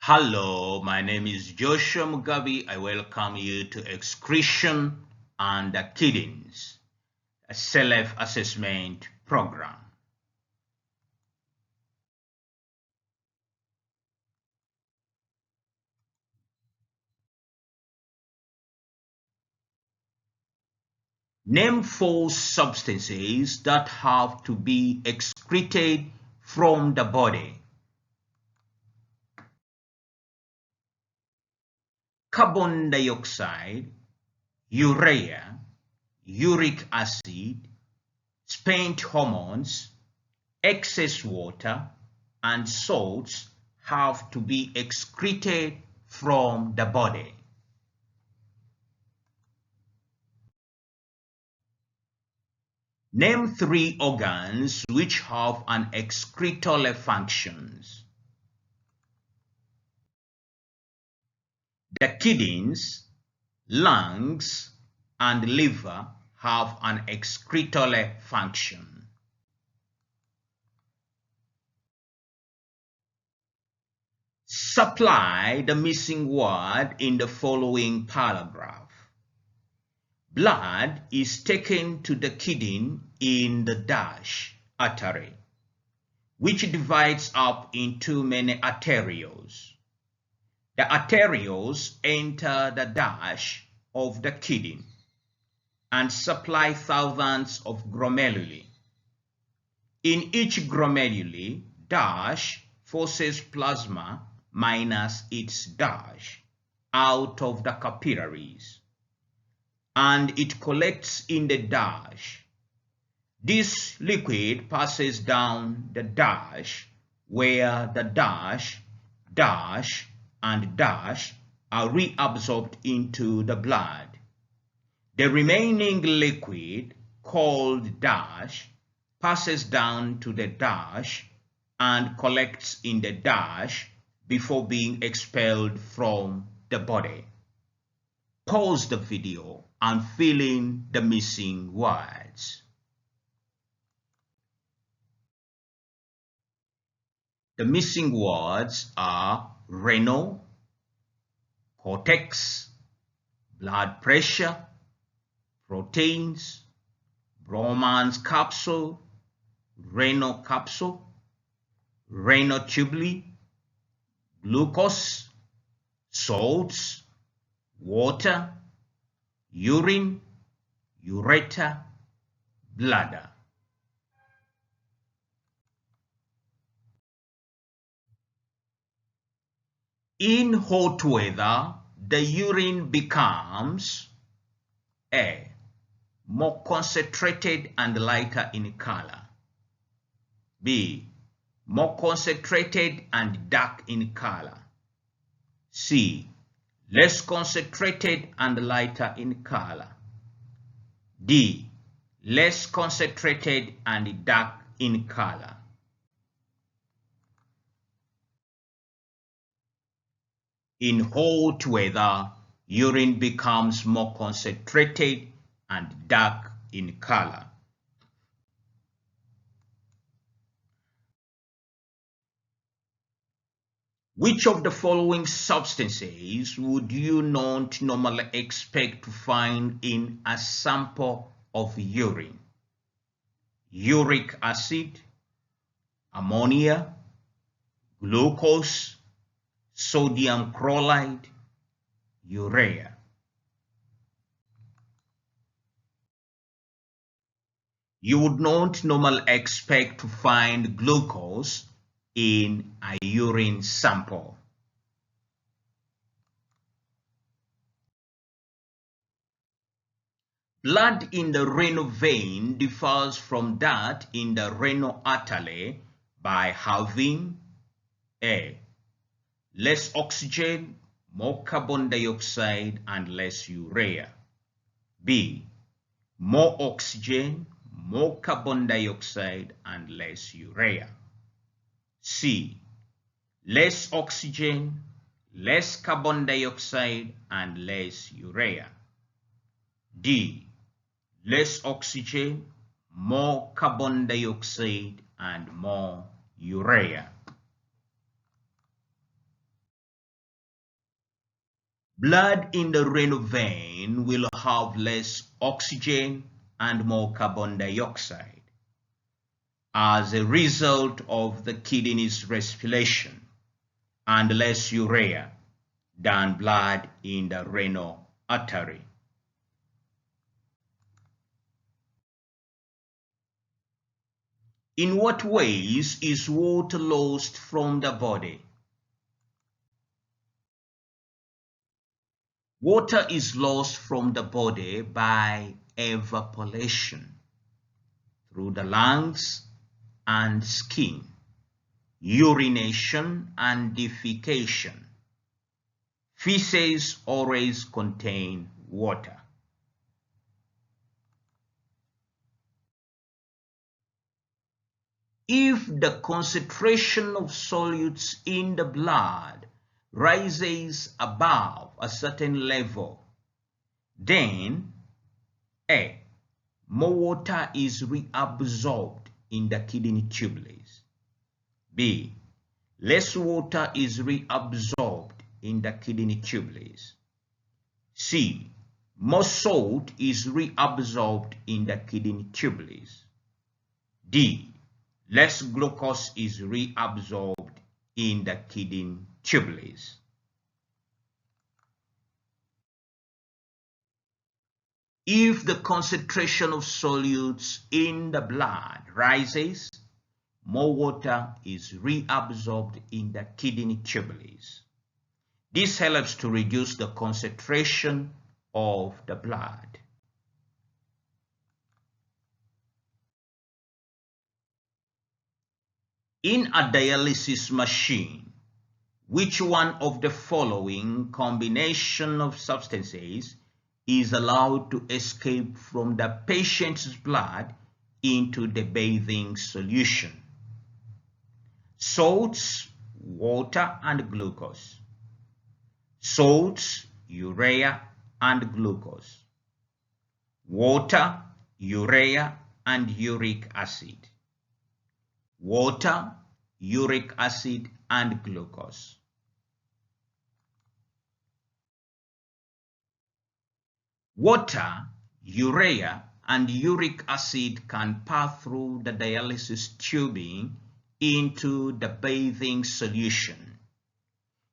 Hello, my name is Joshua Mugabi. I welcome you to Excretion and the Kidneys, a self-assessment program. Name 4 substances that have to be excreted from the body. Carbon dioxide, urea, uric acid, spent hormones, excess water, and salts have to be excreted from the body. Name 3 organs which have an excretory functions. The kidneys, lungs, and liver have an excretory function. Supply the missing word in the following paragraph. Blood is taken to the kidney in the dash artery, which divides up into many arterioles. The arterioles enter the dash of the kidney and supply thousands of glomeruli. In each glomeruli, dash forces plasma minus its dash out of the capillaries, and it collects in the dash. This liquid passes down the dash, where the dash, and dash are reabsorbed into the blood. The remaining liquid, called dash, passes down to the dash and collects in the dash before being expelled from the body. Pause the video and fill in the missing words. The missing words are renal, cortex, blood pressure, proteins, Broman's capsule, renal capsule, renal tubule, glucose, salts, water, urine, ureter, bladder. In hot weather, the urine becomes A. More concentrated and lighter in color. B. More concentrated and dark in color. C. Less concentrated and lighter in color. D. Less concentrated and dark in color. In hot weather, urine becomes more concentrated and dark in color. Which of the following substances would you not normally expect to find in a sample of urine? Uric acid, ammonia, glucose, sodium chloride, urea. You would not normally expect to find glucose in a urine sample. Blood in the renal vein differs from that in the renal artery by having A. Less oxygen, more carbon dioxide, and less urea. B. More oxygen, more carbon dioxide, and less urea. C. Less oxygen, less carbon dioxide, and less urea. D. Less oxygen, more carbon dioxide, and more urea. Blood in the renal vein will have less oxygen and more carbon dioxide as a result of the kidney's respiration, and less urea than blood in the renal artery. In what ways is water lost from the body? Water is lost from the body by evaporation through the lungs and skin, urination and defecation. Feces always contain water. If the concentration of solutes in the blood rises above a certain level, then A. More water is reabsorbed in the kidney tubules. B. Less water is reabsorbed in the kidney tubules. C. More salt is reabsorbed in the kidney tubules. D. Less glucose is reabsorbed in the kidney tubules. If the concentration of solutes in the blood rises, more water is reabsorbed in the kidney tubules. This helps to reduce the concentration of the blood. In a dialysis machine, which one of the following combination of substances is allowed to escape from the patient's blood into the bathing solution? Salts, water, and glucose. Salts, urea, and glucose. Water, urea, and uric acid. Water, uric acid, and glucose. Water, urea, and uric acid can pass through the dialysis tubing into the bathing solution.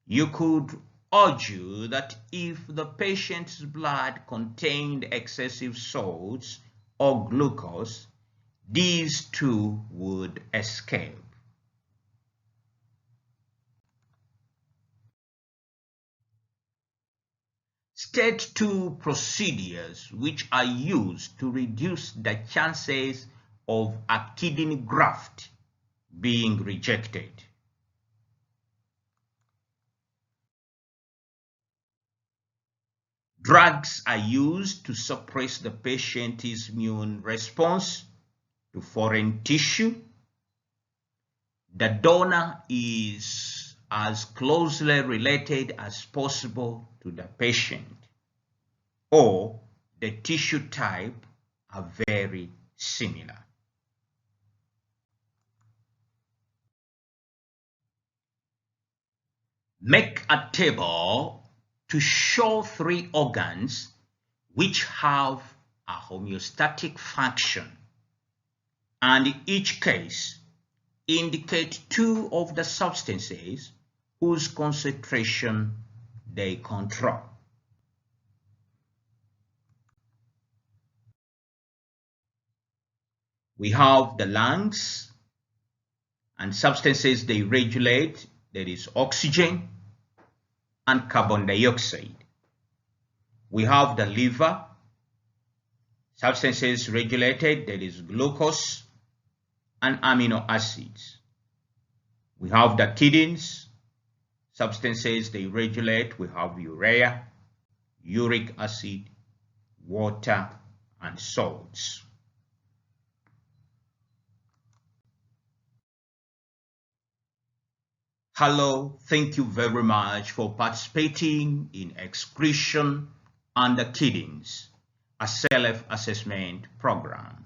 You could argue that if the patient's blood contained excessive salts or glucose, these two would escape. State 2 procedures which are used to reduce the chances of a kidney graft being rejected. Drugs are used to suppress the patient's immune response to foreign tissue. The donor is as closely related as possible to the patient, or the tissue type are very similar. Make a table to show 3 organs which have a homeostatic function, and in each case indicate 2 of the substances whose concentration they control. We have the lungs, and substances they regulate, that is oxygen and carbon dioxide. We have the liver, substances regulated, that is glucose and amino acids. We have the kidneys, substances they regulate, we have urea, uric acid, water, and salts. Hello, thank you very much for participating in Excretion and the Kidneys, a self-assessment program.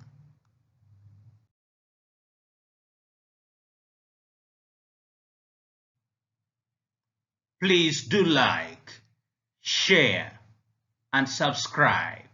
Please do like, share, share, and subscribe.